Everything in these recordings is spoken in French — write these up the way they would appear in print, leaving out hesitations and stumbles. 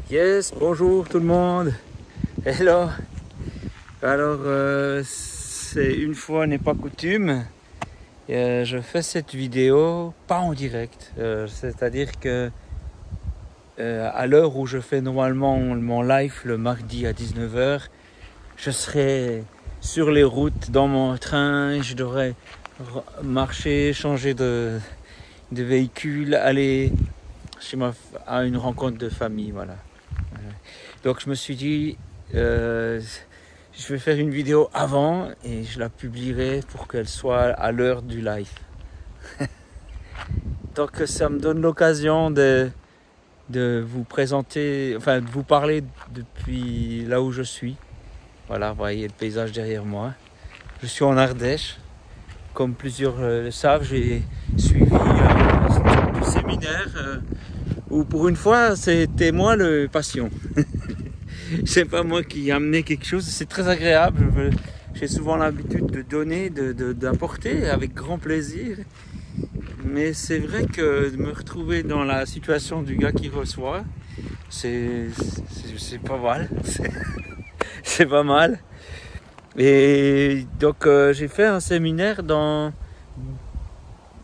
Yes, bonjour tout le monde. Hello. Alors, c'est une fois n'est pas coutume. Je fais cette vidéo pas en direct. C'est-à-dire que à l'heure où je fais normalement mon live le mardi à 19 h, je serai sur les routes dans mon train. Je devrais marcher, changer de véhicule, aller à une rencontre de famille, voilà. Donc je me suis dit, je vais faire une vidéo avant et je la publierai pour qu'elle soit à l'heure du live. Donc ça me donne l'occasion de vous présenter, enfin de vous parler depuis là où je suis. Voilà, vous voyez le paysage derrière moi. Je suis en Ardèche. Comme plusieurs le savent, j'ai suivi un séminaire où pour une fois c'était moi le patient. C'est pas moi qui ai amené quelque chose, c'est très agréable. J'ai souvent l'habitude de donner, d'apporter avec grand plaisir. Mais c'est vrai que de me retrouver dans la situation du gars qui reçoit, c'est pas mal. C'est pas mal. Et donc j'ai fait un séminaire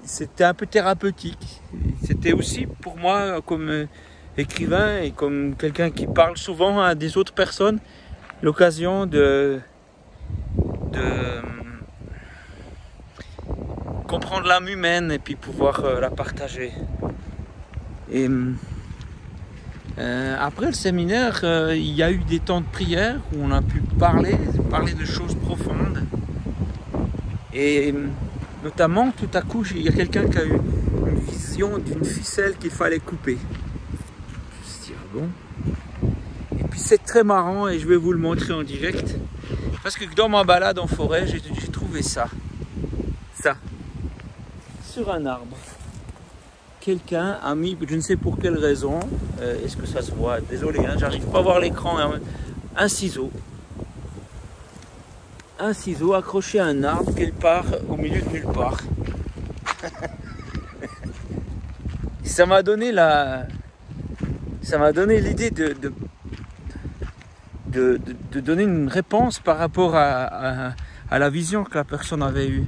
c'était un peu thérapeutique. C'était aussi pour moi comme écrivain et comme quelqu'un qui parle souvent à des autres personnes, l'occasion de comprendre l'âme humaine et puis pouvoir la partager. Et après le séminaire, il y a eu des temps de prière où on a pu parler de choses profondes. Et notamment, tout à coup, il y a quelqu'un qui a eu une vision d'une ficelle qu'il fallait couper. Je me suis dit, ah bon? Et puis c'est très marrant et je vais vous le montrer en direct. Parce que dans ma balade en forêt, j'ai trouvé ça. Ça. Sur un arbre. Quelqu'un a mis, je ne sais pour quelle raison, est-ce que ça se voit? Désolé, hein, j'arrive pas à voir l'écran. Un ciseau. Un ciseau accroché à un arbre quelque part au milieu de nulle part. Ça m'a donné l'idée de donner une réponse par rapport à la vision que la personne avait eue.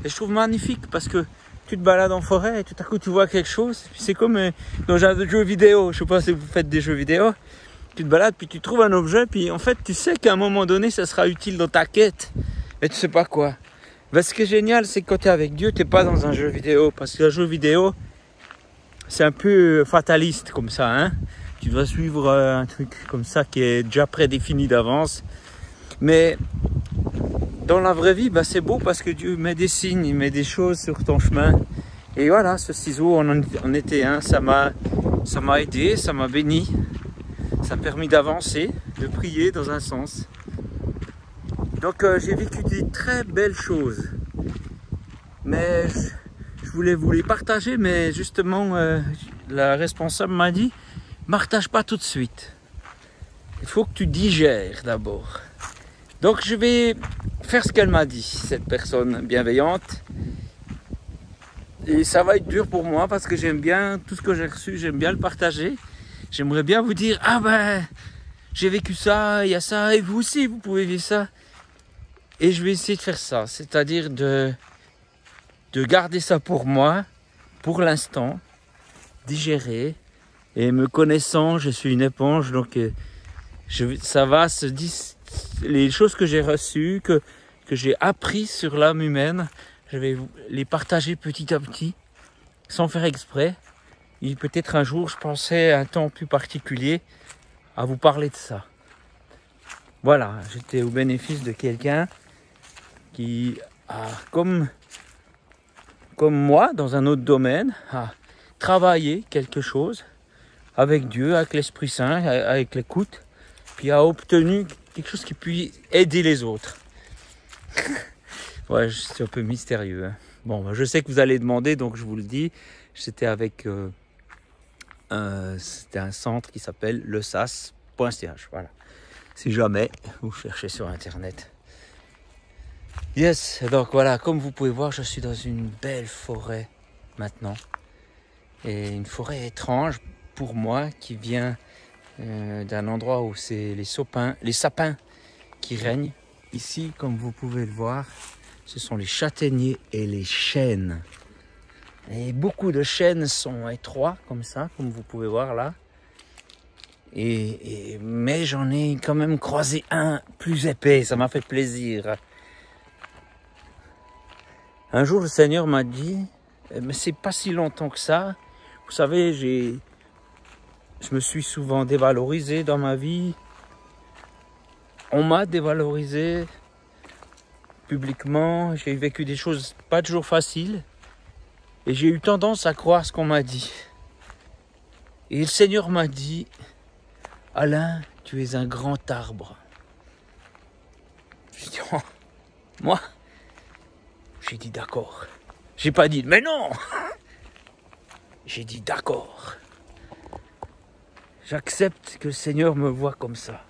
Et je trouve magnifique parce que tu te balades en forêt et tout à coup tu vois quelque chose. C'est comme dans un jeu vidéo. Je sais pas si vous faites des jeux vidéo. Tu te balades puis tu trouves un objet puis en fait tu sais qu'à un moment donné ça sera utile dans ta quête. Mais tu sais pas quoi. Ben, ce qui est génial c'est que quand tu es avec Dieu, tu n'es pas dans un jeu vidéo. Parce qu'un jeu vidéo c'est un peu fataliste comme ça, hein. Tu dois suivre un truc comme ça qui est déjà prédéfini d'avance. Mais dans la vraie vie, bah, c'est beau parce que Dieu met des signes, il met des choses sur ton chemin. Et voilà, ce ciseau en était un. Ça m'a aidé, ça m'a béni. Ça a permis d'avancer, de prier dans un sens. Donc j'ai vécu des très belles choses. Mais je voulais vous les partager, mais justement, la responsable m'a dit, partage pas tout de suite. Il faut que tu digères d'abord. Donc je vais faire ce qu'elle m'a dit, cette personne bienveillante. Et ça va être dur pour moi parce que j'aime bien tout ce que j'ai reçu, j'aime bien le partager. J'aimerais bien vous dire, ah ben, j'ai vécu ça, il y a ça, et vous aussi, vous pouvez vivre ça. Et je vais essayer de faire ça, c'est-à-dire de garder ça pour moi, pour l'instant, digérer. Et me connaissant, je suis une éponge, donc ça va se dire les choses que j'ai reçues, que j'ai appris sur l'âme humaine, je vais les partager petit à petit, sans faire exprès. Et peut-être un jour, je pensais à un temps plus particulier à vous parler de ça. Voilà, j'étais au bénéfice de quelqu'un qui a, comme moi, dans un autre domaine, a travaillé quelque chose avec Dieu, avec l'Esprit Saint, avec l'écoute, puis a obtenu quelque chose qui puisse aider les autres. Ouais, c'est un peu mystérieux. Hein. Bon, je sais que vous allez demander, donc je vous le dis. C'était avec c'était un centre qui s'appelle lesas.ch. Voilà. Si jamais vous cherchez sur internet. Yes, donc voilà, comme vous pouvez voir, je suis dans une belle forêt maintenant. Et une forêt étrange pour moi qui vient d'un endroit où c'est les sapins qui règnent. Ici, comme vous pouvez le voir, ce sont les châtaigniers et les chênes. Et beaucoup de chênes sont étroits comme ça, comme vous pouvez voir là. Mais j'en ai quand même croisé un plus épais, ça m'a fait plaisir. Un jour, le Seigneur m'a dit, mais c'est pas si longtemps que ça. Vous savez, je me suis souvent dévalorisé dans ma vie. On m'a dévalorisé publiquement. J'ai vécu des choses pas toujours faciles. Et j'ai eu tendance à croire ce qu'on m'a dit. Et le Seigneur m'a dit, Alain, tu es un grand arbre. J'ai dit, oh, moi? J'ai dit d'accord. J'ai pas dit, mais non! J'ai dit d'accord. J'accepte que le Seigneur me voie comme ça.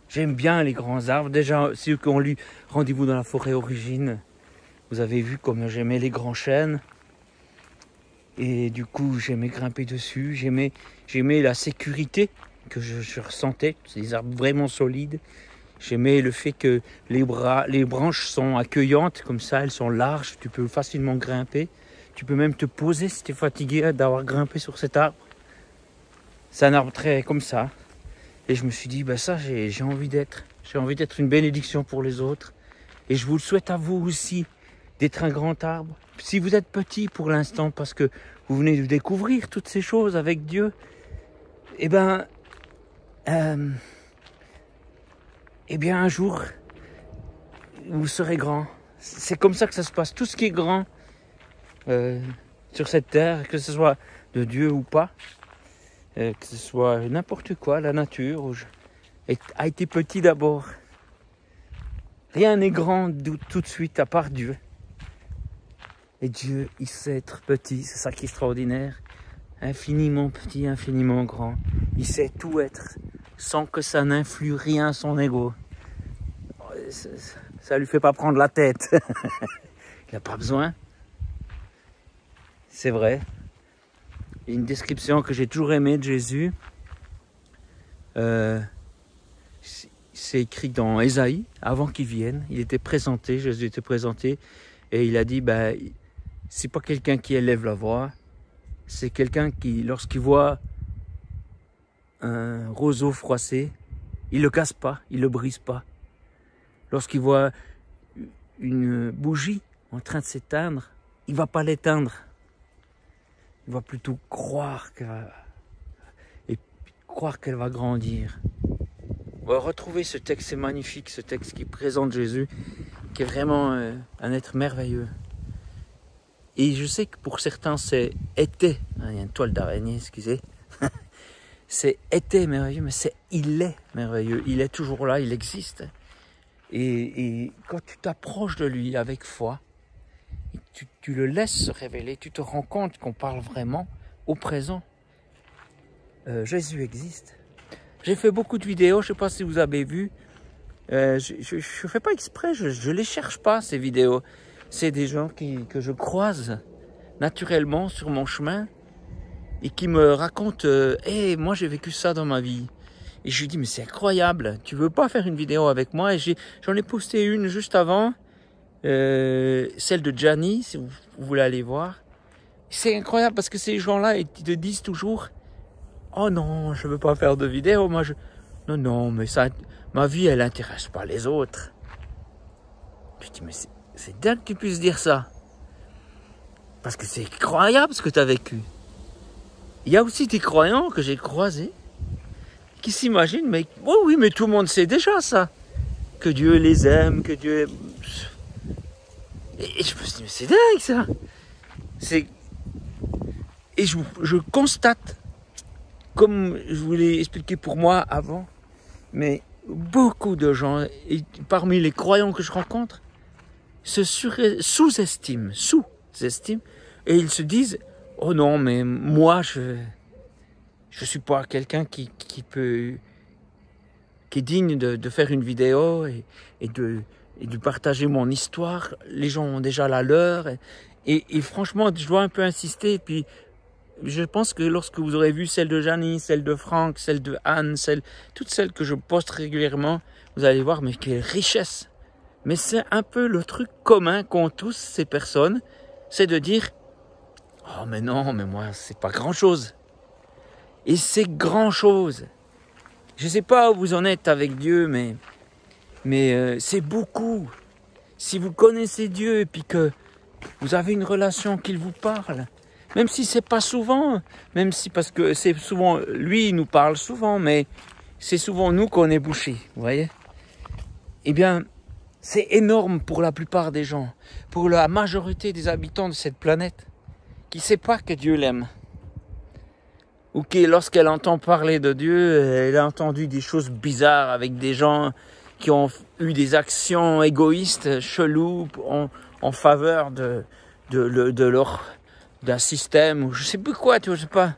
J'aime bien les grands arbres. Déjà, ceux qui ont lu Rendez-vous dans la forêt origine, vous avez vu comme j'aimais les grands chênes. Et du coup, j'aimais grimper dessus. J'aimais la sécurité que je ressentais. C'est des arbres vraiment solides. J'aimais le fait que les branches sont accueillantes, comme ça, elles sont larges. Tu peux facilement grimper. Tu peux même te poser si tu es fatigué d'avoir grimpé sur cet arbre. C'est un arbre très comme ça. Et je me suis dit, ben ça, j'ai envie d'être. J'ai envie d'être une bénédiction pour les autres. Et je vous le souhaite à vous aussi, d'être un grand arbre. Si vous êtes petit pour l'instant, parce que vous venez de découvrir toutes ces choses avec Dieu, eh bien, un jour, vous serez grand. C'est comme ça que ça se passe. Tout ce qui est grand sur cette terre, que ce soit de Dieu ou pas, que ce soit n'importe quoi, la nature, a été petit d'abord. Rien n'est grand tout de suite à part Dieu. Et Dieu, il sait être petit, c'est ça qui est extraordinaire. Infiniment petit, infiniment grand. Il sait tout être, sans que ça n'influe rien à son ego. Ça lui fait pas prendre la tête. Il n'a pas besoin. C'est vrai. Il y a une description que j'ai toujours aimée de Jésus. C'est écrit dans Ésaïe, avant qu'il vienne. Il était présenté, Jésus était présenté. Et il a dit, c'est pas quelqu'un qui élève la voix. C'est quelqu'un qui, lorsqu'il voit un roseau froissé, il le casse pas, il le brise pas. Lorsqu'il voit une bougie en train de s'éteindre, il va pas l'éteindre. Il va plutôt croire qu'elle va grandir. On va retrouver ce texte, c'est magnifique, ce texte qui présente Jésus, qui est vraiment un être merveilleux. Et je sais que pour certains, il y a une toile d'araignée, excusez. Était merveilleux, mais il est merveilleux. Il est toujours là, il existe. Et quand tu t'approches de lui avec foi, tu le laisses se révéler, tu te rends compte qu'on parle vraiment au présent. Jésus existe. J'ai fait beaucoup de vidéos, je ne sais pas si vous avez vu. Je ne fais pas exprès, je ne les cherche pas, ces vidéos. C'est des gens que je croise naturellement sur mon chemin et qui me racontent hey, moi j'ai vécu ça dans ma vie. Et je lui dis, mais c'est incroyable, tu veux pas faire une vidéo avec moi? Et j'en ai posté une juste avant, celle de Gianni, si vous voulez aller voir. C'est incroyable parce que ces gens-là, ils te disent toujours, oh non, je veux pas faire de vidéo, non, mais ça, ma vie, elle intéresse pas les autres. Je dis, mais c'est dingue que tu puisses dire ça. Parce que c'est incroyable ce que tu as vécu. Il y a aussi des croyants que j'ai croisés qui s'imaginent, mais oh oui, mais tout le monde sait déjà ça. Que Dieu les aime, que Dieu... Et je me suis dit, mais c'est dingue ça. Et je constate, comme je vous l'ai expliqué pour moi avant, mais beaucoup de gens, et parmi les croyants que je rencontre, se sous-estiment, et ils se disent, oh non, mais moi, je suis pas quelqu'un qui est digne de faire une vidéo et de partager mon histoire. Les gens ont déjà la leur. Et franchement, je dois un peu insister. Et puis, je pense que lorsque vous aurez vu celle de Janie, celle de Franck, celle de Anne, toutes celles que je poste régulièrement, vous allez voir, mais quelle richesse. Mais c'est un peu le truc commun qu'ont tous ces personnes, c'est de dire « Oh mais non, mais moi, c'est pas grand-chose. » Et c'est grand-chose. Je ne sais pas où vous en êtes avec Dieu, mais c'est beaucoup. Si vous connaissez Dieu et puis que vous avez une relation qu'il vous parle, même si c'est pas souvent, même si parce que c'est souvent, lui il nous parle souvent, mais c'est souvent nous qu'on est bouchés, vous voyez. Eh bien, c'est énorme pour la plupart des gens, pour la majorité des habitants de cette planète, qui ne sait pas que Dieu l'aime. Ou qui, lorsqu'elle entend parler de Dieu, elle a entendu des choses bizarres avec des gens qui ont eu des actions égoïstes, cheloues, en faveur d'un système, ou je sais plus quoi, tu vois, je sais pas.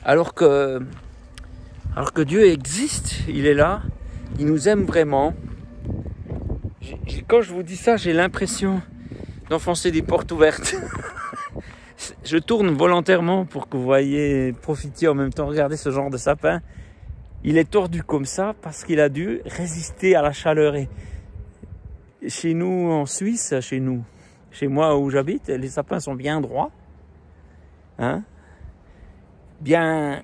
Alors que Dieu existe, il est là, il nous aime vraiment. Quand je vous dis ça, j'ai l'impression d'enfoncer des portes ouvertes. Je tourne volontairement pour que vous voyez, profitiez en même temps, regardez ce genre de sapin. Il est tordu comme ça parce qu'il a dû résister à la chaleur. Et chez nous en Suisse, chez moi où j'habite, les sapins sont bien droits. Hein? Bien,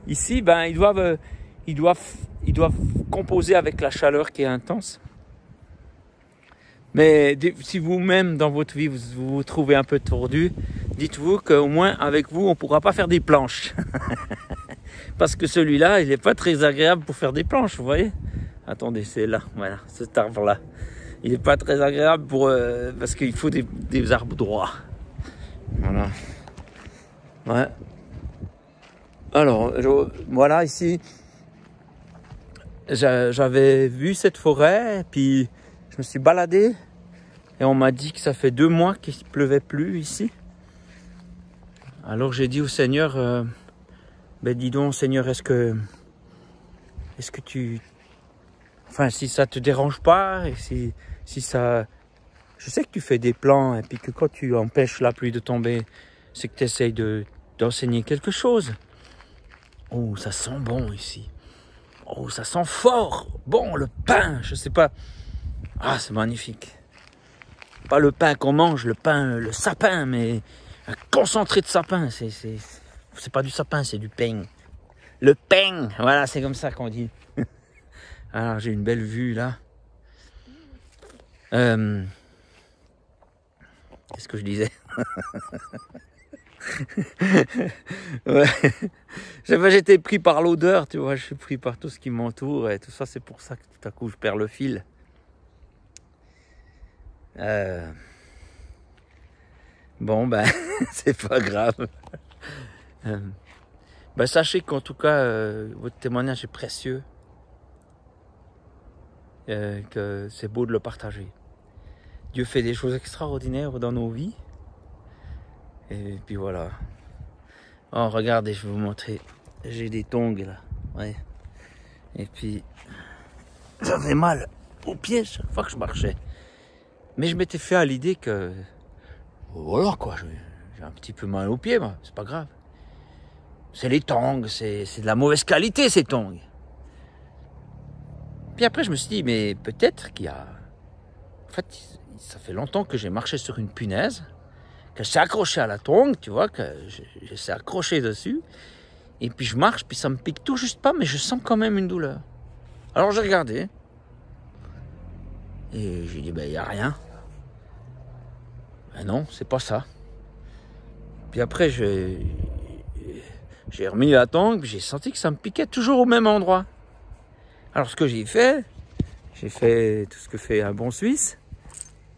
ici, ben, ils doivent composer avec la chaleur qui est intense. Mais si vous-même, dans votre vie, vous vous trouvez un peu tordu, dites-vous qu'au moins, avec vous, on ne pourra pas faire des planches. Parce que celui-là, il n'est pas très agréable pour faire des planches, vous voyez. Attendez, c'est là, voilà, cet arbre-là. Il n'est pas très agréable parce qu'il faut des arbres droits. Voilà. Ouais. Alors, voilà, ici, j'avais vu cette forêt, puis je me suis baladé et on m'a dit que ça fait 2 mois qu'il ne pleuvait plus ici. Alors j'ai dit au Seigneur, ben dis donc Seigneur, est-ce que tu... Enfin, si ça te dérange pas, et si ça... Je sais que tu fais des plans et puis que quand tu empêches la pluie de tomber, c'est que tu essayes d'enseigner quelque chose. Oh, ça sent bon ici. Oh, ça sent fort bon, le pain, je sais pas. Ah, c'est magnifique. Pas le pain qu'on mange, le sapin, mais un concentré de sapin. C'est pas du sapin, c'est du pain. Le pain, voilà, c'est comme ça qu'on dit. Alors, j'ai une belle vue là. Qu'est-ce que je disais? Ouais. J'étais pris par l'odeur, tu vois, je suis pris par tout ce qui m'entoure et tout ça, c'est pour ça que tout à coup je perds le fil. Bon, ben, c'est pas grave. Ben, sachez qu'en tout cas, votre témoignage est précieux. Que c'est beau de le partager. Dieu fait des choses extraordinaires dans nos vies. Et puis voilà. Oh, regardez, je vais vous montrer. J'ai des tongs là. Ouais. Et puis, j'avais mal aux pieds chaque fois que je marchais. Mais je m'étais fait à l'idée que, voilà quoi, j'ai un petit peu mal aux pieds, moi, c'est pas grave. C'est les tongs, c'est de la mauvaise qualité ces tongs. Puis après je me suis dit, mais peut-être qu'il y a... En fait, ça fait longtemps que j'ai marché sur une punaise, qu'elle s'est accrochée à la tongue, tu vois, que je s'est accroché dessus. Et puis je marche, puis ça me pique tout juste pas, mais je sens quand même une douleur. Alors j'ai regardé. Et j'ai dit, ben il n'y a rien. Ben non, c'est pas ça. Puis après, j'ai remis la tongue, puis j'ai senti que ça me piquait toujours au même endroit. Alors ce que j'ai fait tout ce que fait un bon Suisse.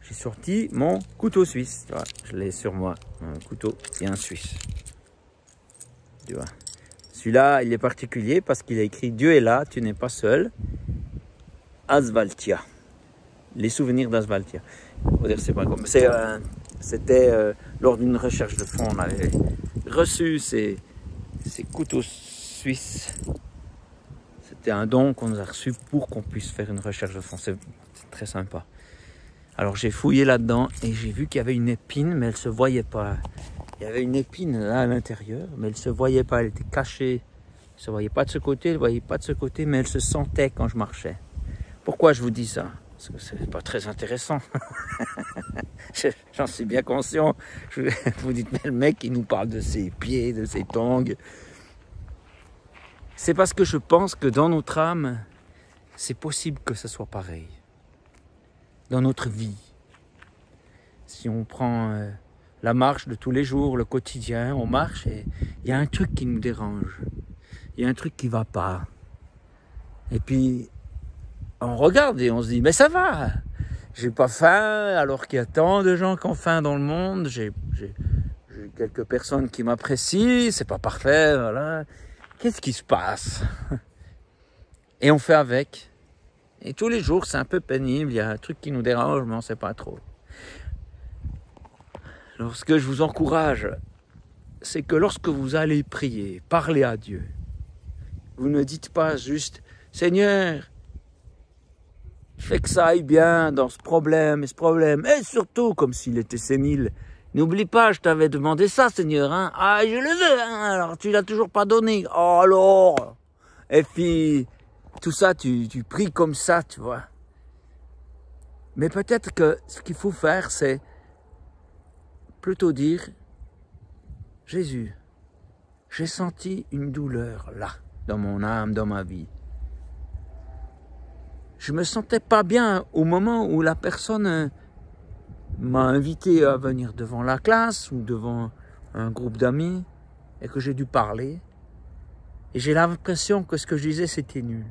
J'ai sorti mon couteau suisse. Tu vois, je l'ai sur moi, un couteau et un Suisse. Tu vois. Celui-là, il est particulier parce qu'il a écrit « Dieu est là, tu n'es pas seul ». Asvaltia. Les souvenirs d'Asvaltia. C'était lors d'une recherche de fond, on avait reçu ces couteaux suisses. C'était un don qu'on nous a reçu pour qu'on puisse faire une recherche de fond. C'est très sympa. Alors j'ai fouillé là-dedans et j'ai vu qu'il y avait une épine, mais elle ne se voyait pas. Il y avait une épine là à l'intérieur, mais elle ne se voyait pas, elle était cachée. Elle ne se voyait pas de ce côté, elle ne voyait pas de ce côté, mais elle se sentait quand je marchais. Pourquoi je vous dis ça? Parce que c'est pas très intéressant. J'en suis bien conscient. Vous dites, mais le mec, il nous parle de ses pieds, de ses tongs. C'est parce que je pense que dans notre âme, c'est possible que ce soit pareil. Dans notre vie. Si on prend la marche de tous les jours, le quotidien, on marche et il y a un truc qui nous dérange. Il y a un truc qui ne va pas. Et puis, on regarde et on se dit, mais ça va. J'ai pas faim, alors qu'il y a tant de gens qui ont faim dans le monde. J'ai quelques personnes qui m'apprécient, c'est pas parfait, voilà. Qu'est-ce qui se passe? Et on fait avec. Et tous les jours, c'est un peu pénible, il y a un truc qui nous dérange, mais on ne sait pas trop. Alors, ce que je vous encourage, c'est que lorsque vous allez prier, parler à Dieu, vous ne dites pas juste « Seigneur, fais que ça aille bien dans ce problème et ce problème. » Et surtout, comme s'il était sénile, « N'oublie pas, je t'avais demandé ça, Seigneur. Hein. Ah, je le veux, hein, alors tu l'as toujours pas donné. Oh, alors !» Et puis, tout ça, tu pries comme ça, tu vois. Mais peut-être que ce qu'il faut faire, c'est plutôt dire « Jésus, j'ai senti une douleur là, dans mon âme, dans ma vie. Je me sentais pas bien au moment où la personne m'a invité à venir devant la classe ou devant un groupe d'amis et que j'ai dû parler. Et j'ai l'impression que ce que je disais, c'était nul.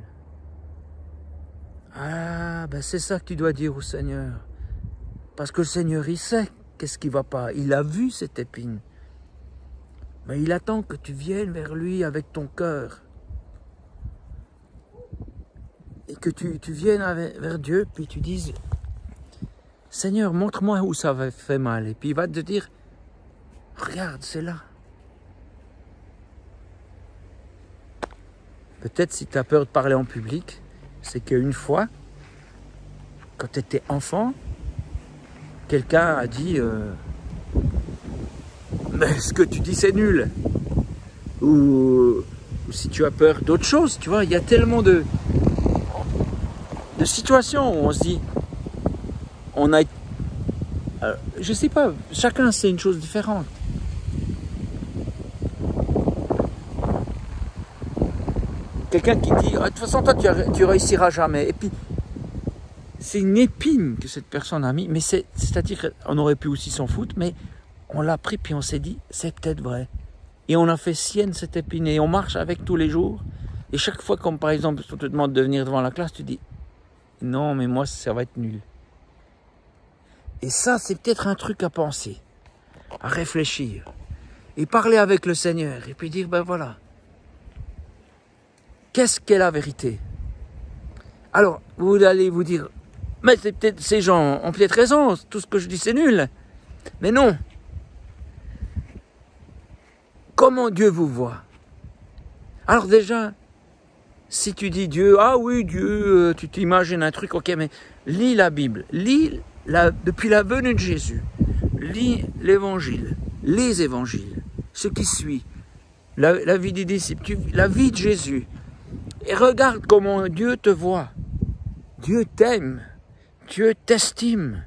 Ah, ben c'est ça que tu dois dire au Seigneur. Parce que le Seigneur, il sait qu'est-ce qui ne va pas. Il a vu cette épine. Mais il attend que tu viennes vers lui avec ton cœur. Et que tu viennes vers Dieu, puis tu dises, Seigneur, montre-moi où ça fait mal. Et puis il va te dire, regarde, c'est là. Peut-être si tu as peur de parler en public, c'est qu'une fois, quand tu étais enfant, quelqu'un a dit mais ce que tu dis c'est nul. Ou si tu as peur d'autre chose, tu vois, il y a tellement de situations où on se dit, on a, je sais pas, chacun c'est une chose différente. Quelqu'un qui dit, de toute façon toi tu réussiras jamais. Et puis c'est une épine que cette personne a mis, mais c'est-à-dire qu'on aurait pu aussi s'en foutre, mais on l'a pris puis on s'est dit, c'est peut-être vrai. Et on a fait sienne cette épine et on marche avec tous les jours. Et chaque fois, comme par exemple, on te demande de venir devant la classe, tu dis, non, mais moi, ça va être nul. Et ça, c'est peut-être un truc à penser, à réfléchir. Et parler avec le Seigneur et puis dire, ben voilà, qu'est-ce qu'est la vérité? Alors, vous allez vous dire, mais c'est peut-être ces gens ont peut-être raison, tout ce que je dis c'est nul. Mais non. Comment Dieu vous voit? Alors déjà, si tu dis Dieu, ah oui, Dieu, tu t'imagines un truc, ok, mais lis la Bible, depuis la venue de Jésus, lis l'évangile, les évangiles, ce qui suit, la vie des disciples, la vie de Jésus, et regarde comment Dieu te voit. Dieu t'aime, Dieu t'estime,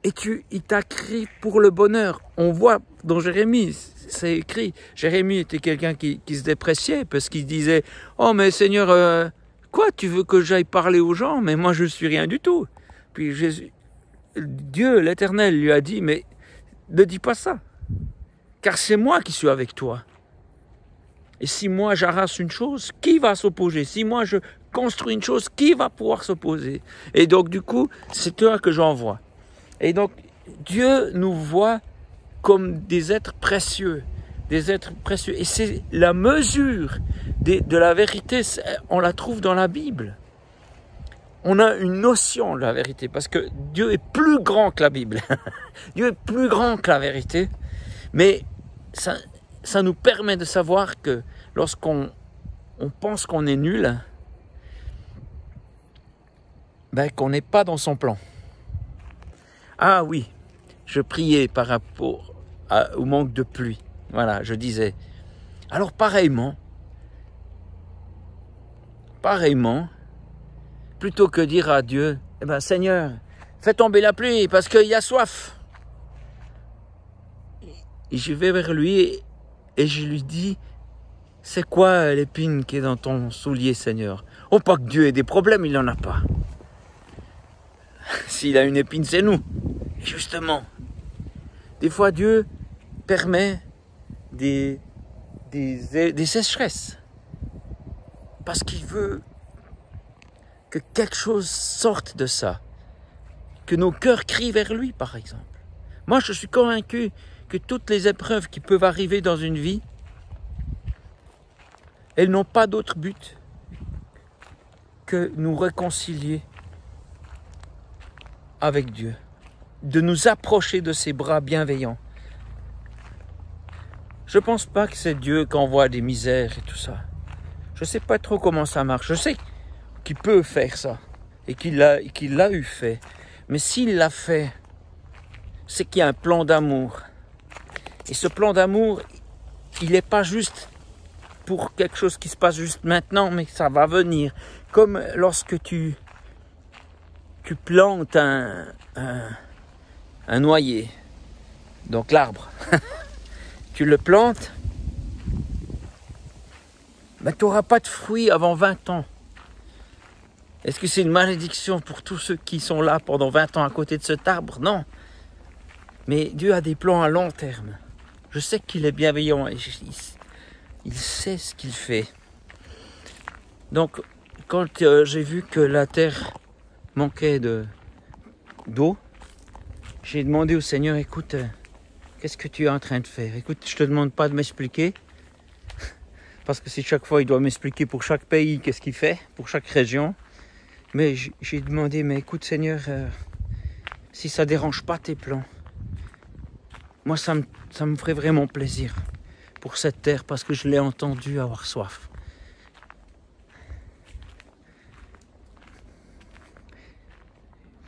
et il t'a créé pour le bonheur. On voit dans Jérémie, c'est écrit, Jérémie était quelqu'un qui se dépréciait parce qu'il disait, oh mais Seigneur, quoi, tu veux que j'aille parler aux gens, mais moi je suis rien du tout. Puis Dieu, l'Éternel, lui a dit, mais ne dis pas ça, car c'est moi qui suis avec toi. Et si moi j'arrache une chose, qui va s'opposer? Si moi je construis une chose, qui va pouvoir s'opposer? Et donc du coup, c'est toi que j'envoie. Et donc Dieu nous voit comme des êtres précieux, Et c'est la mesure de la vérité, on la trouve dans la Bible. On a une notion de la vérité, parce que Dieu est plus grand que la Bible. Dieu est plus grand que la vérité, mais ça nous permet de savoir que lorsqu'on pense qu'on est nul, ben, qu'on n'est pas dans son plan. Ah oui, je priais par rapport au manque de pluie. Voilà, je disais. Alors pareillement, plutôt que dire à Dieu, eh ben Seigneur, fais tomber la pluie parce qu'il y a soif. Et je vais vers lui et je lui dis, c'est quoi l'épine qui est dans ton soulier, Seigneur? Oh, pas que Dieu ait des problèmes, il n'en a pas. S'il a une épine, c'est nous. Justement, des fois Dieu permet des sécheresses parce qu'il veut que quelque chose sorte de ça, que nos cœurs crient vers lui, par exemple. Moi, je suis convaincu que toutes les épreuves qui peuvent arriver dans une vie, elles n'ont pas d'autre but que nous réconcilier avec Dieu, de nous approcher de ses bras bienveillants. Je ne pense pas que c'est Dieu qui envoie des misères et tout ça. Je ne sais pas trop comment ça marche. Je sais qu'il peut faire ça et qu'il l'a eu fait. Mais s'il l'a fait, c'est qu'il y a un plan d'amour. Et ce plan d'amour, il n'est pas juste pour quelque chose qui se passe juste maintenant, mais ça va venir. Comme lorsque tu plantes un noyer, donc l'arbre. Tu le plantes, mais tu n'auras pas de fruits avant 20 ans. Est-ce que c'est une malédiction pour tous ceux qui sont là pendant 20 ans à côté de cet arbre? Non. Mais Dieu a des plans à long terme. Je sais qu'il est bienveillant et il sait ce qu'il fait. Donc, quand j'ai vu que la terre manquait d'eau, j'ai demandé au Seigneur, écoute, qu'est-ce que tu es en train de faire? Écoute, je ne te demande pas de m'expliquer, parce que c'est chaque fois, il doit m'expliquer pour chaque pays qu'est-ce qu'il fait, pour chaque région. Mais j'ai demandé, mais écoute Seigneur, si ça ne dérange pas tes plans, moi ça me ferait vraiment plaisir pour cette terre, parce que je l'ai entendu avoir soif.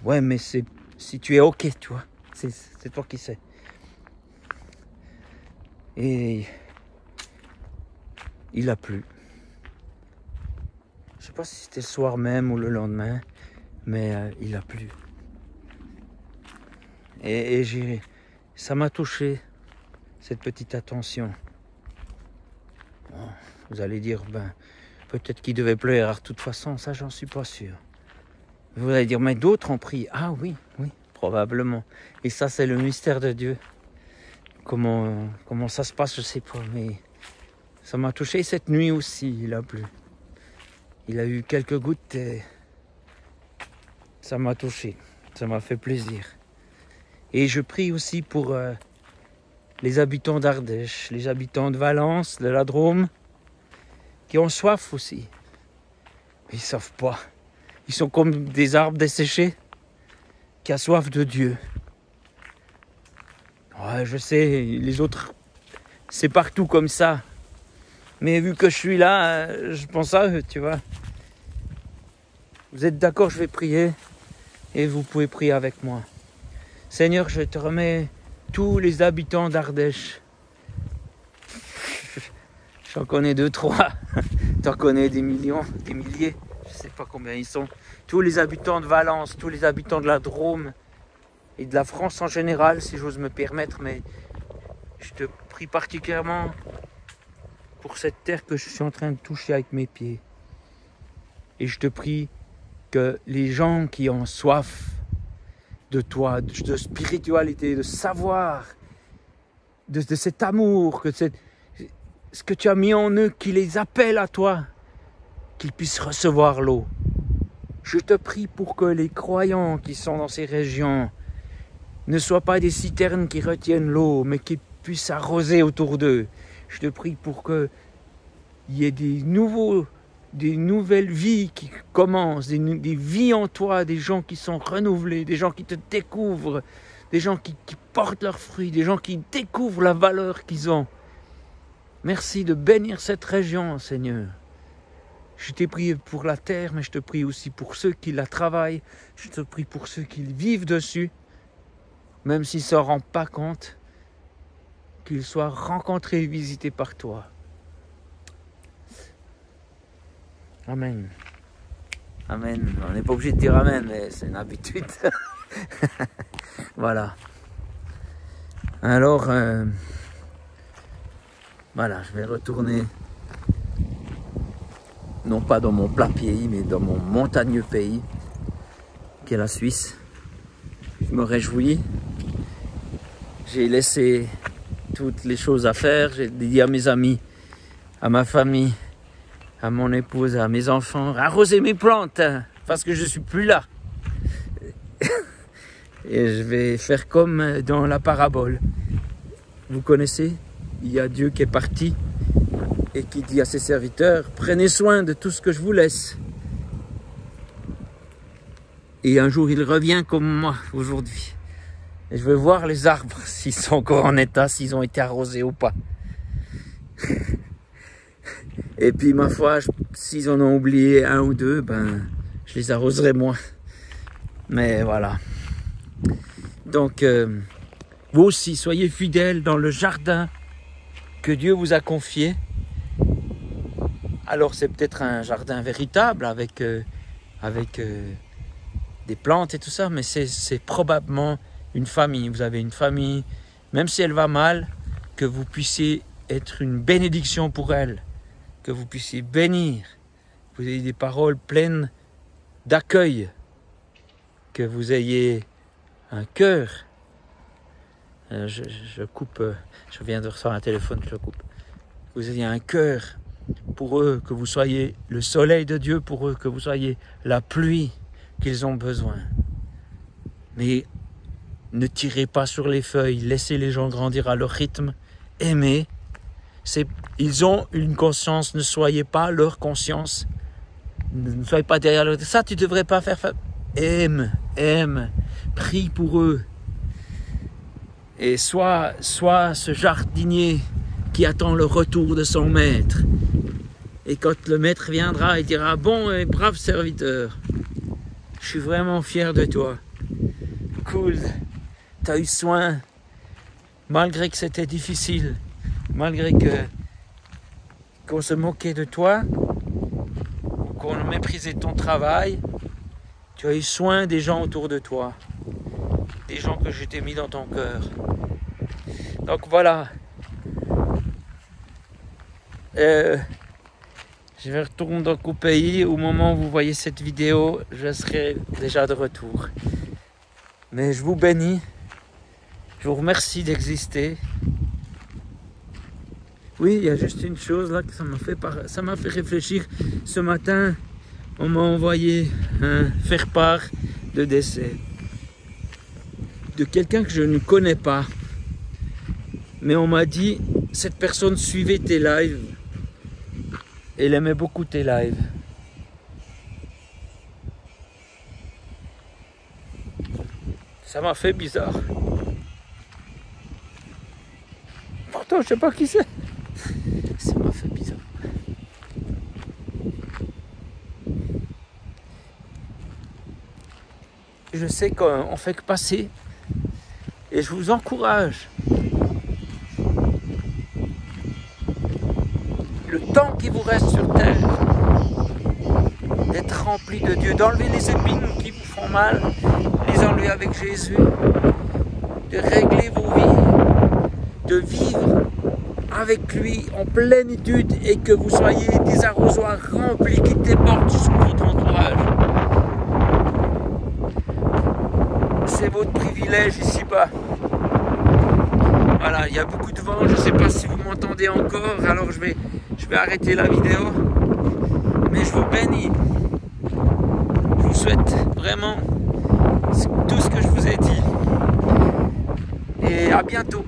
Ouais, mais si tu es ok, tu vois, c'est toi qui sais. Et il a plu. Je sais pas si c'était le soir même ou le lendemain, mais il a plu. Et ça m'a touché, cette petite attention. Bon, vous allez dire, peut-être qu'il devait pleurer de toute façon, ça j'en suis pas sûr. Vous allez dire, mais d'autres ont prié. Ah oui, probablement. Et ça, c'est le mystère de Dieu. Comment ça se passe, je sais pas, mais ça m'a touché. Cette nuit aussi, il a plu. Il a eu quelques gouttes et ça m'a touché. Ça m'a fait plaisir. Et je prie aussi pour les habitants d'Ardèche, les habitants de Valence, de la Drôme, qui ont soif aussi. Mais ils ne savent pas. Ils sont comme des arbres desséchés qui ont soif de Dieu. Ouais, je sais, les autres, c'est partout comme ça. Mais vu que je suis là, je pense à eux, tu vois. Vous êtes d'accord, je vais prier et vous pouvez prier avec moi. Seigneur, je te remets tous les habitants d'Ardèche. J'en connais 2, 3. T'en connais des millions, des milliers. Je sais pas combien ils sont. Tous les habitants de Valence, tous les habitants de la Drôme et de la France en général, si j'ose me permettre. Mais je te prie particulièrement pour cette terre que je suis en train de toucher avec mes pieds. Et je te prie que les gens qui ont soif de toi, de spiritualité, de savoir, de cet amour, ce que tu as mis en eux, qui les appelle à toi, qu'ils puissent recevoir l'eau. Je te prie pour que les croyants qui sont dans ces régions ne soient pas des citernes qui retiennent l'eau, mais qu'ils puissent arroser autour d'eux. Je te prie pour qu'il y ait des nouvelles vies qui commencent, des vies en toi, des gens qui sont renouvelés, des gens qui te découvrent, des gens qui portent leurs fruits, des gens qui découvrent la valeur qu'ils ont. Merci de bénir cette région, Seigneur. Je t'ai prié pour la terre, mais je te prie aussi pour ceux qui la travaillent. Je te prie pour ceux qui vivent dessus, même s'ils ne s'en rendent pas compte. qu'ils soient rencontrés et visités par toi. Amen. Amen. On n'est pas obligé de dire amen, mais c'est une habitude. Voilà. Alors, voilà, je vais retourner, non pas dans mon plat pays, mais dans mon montagneux pays, qui est la Suisse. Je me réjouis. J'ai laissé toutes les choses à faire. J'ai dit à mes amis, à ma famille, à mon épouse, à mes enfants, arroser mes plantes, hein, parce que je ne suis plus là. Et je vais faire comme dans la parabole. Vous connaissez, il y a Dieu qui est parti et qui dit à ses serviteurs, prenez soin de tout ce que je vous laisse. Et un jour, il revient comme moi aujourd'hui. Et je vais voir les arbres, s'ils sont encore en état, s'ils ont été arrosés ou pas. Et puis, ma foi, s'ils en ont oublié un ou deux, ben, je les arroserai moins. Mais voilà. Donc, vous aussi, soyez fidèles dans le jardin que Dieu vous a confié. Alors, c'est peut-être un jardin véritable avec des plantes et tout ça, mais c'est probablement une famille. Vous avez une famille, même si elle va mal, que vous puissiez être une bénédiction pour elle, que vous puissiez bénir, que vous ayez des paroles pleines d'accueil, que vous ayez un cœur. Je coupe, je viens de recevoir un téléphone, je coupe. Que vous ayez un cœur pour eux, que vous soyez le soleil de Dieu pour eux, que vous soyez la pluie qu'ils ont besoin. Mais ne tirez pas sur les feuilles, laissez les gens grandir à leur rythme, aimez. Ils ont une conscience, ne soyez pas leur conscience. Ne soyez pas derrière leur... Ça, tu ne devrais pas faire. Aime, prie pour eux. Et sois ce jardinier qui attend le retour de son maître. Et quand le maître viendra, il dira, bon et brave serviteur, je suis vraiment fier de toi. Cool, tu as eu soin, malgré que c'était difficile, malgré qu'on se moquait de toi, qu'on méprisait ton travail, tu as eu soin des gens autour de toi, des gens que je t'ai mis dans ton cœur. Donc voilà. Je vais retourner dans le pays. Au moment où vous voyez cette vidéo, je serai déjà de retour. Mais je vous bénis. Je vous remercie d'exister. Oui, il y a juste une chose là que ça m'a fait réfléchir. Ce matin, on m'a envoyé faire part de décès de quelqu'un que je ne connais pas. Mais on m'a dit, cette personne suivait tes lives. Elle aimait beaucoup tes lives. Ça m'a fait bizarre. Pourtant, je sais pas qui c'est. Ça m'a fait bizarre. Je sais qu'on fait que passer. Et je vous encourage. Le temps qui vous reste sur terre, d'être rempli de Dieu, d'enlever les épines qui vous font mal, les enlever avec Jésus, de régler vos vies, de vivre avec lui en plénitude et que vous soyez des arrosoirs remplis qui débordent sur votre entourage. C'est votre privilège ici-bas. Voilà, il y a beaucoup de vent, je ne sais pas si vous m'entendez encore, alors je vais arrêter la vidéo. Mais je vous bénis. Je vous souhaite vraiment tout ce que je vous ai dit. Et à bientôt.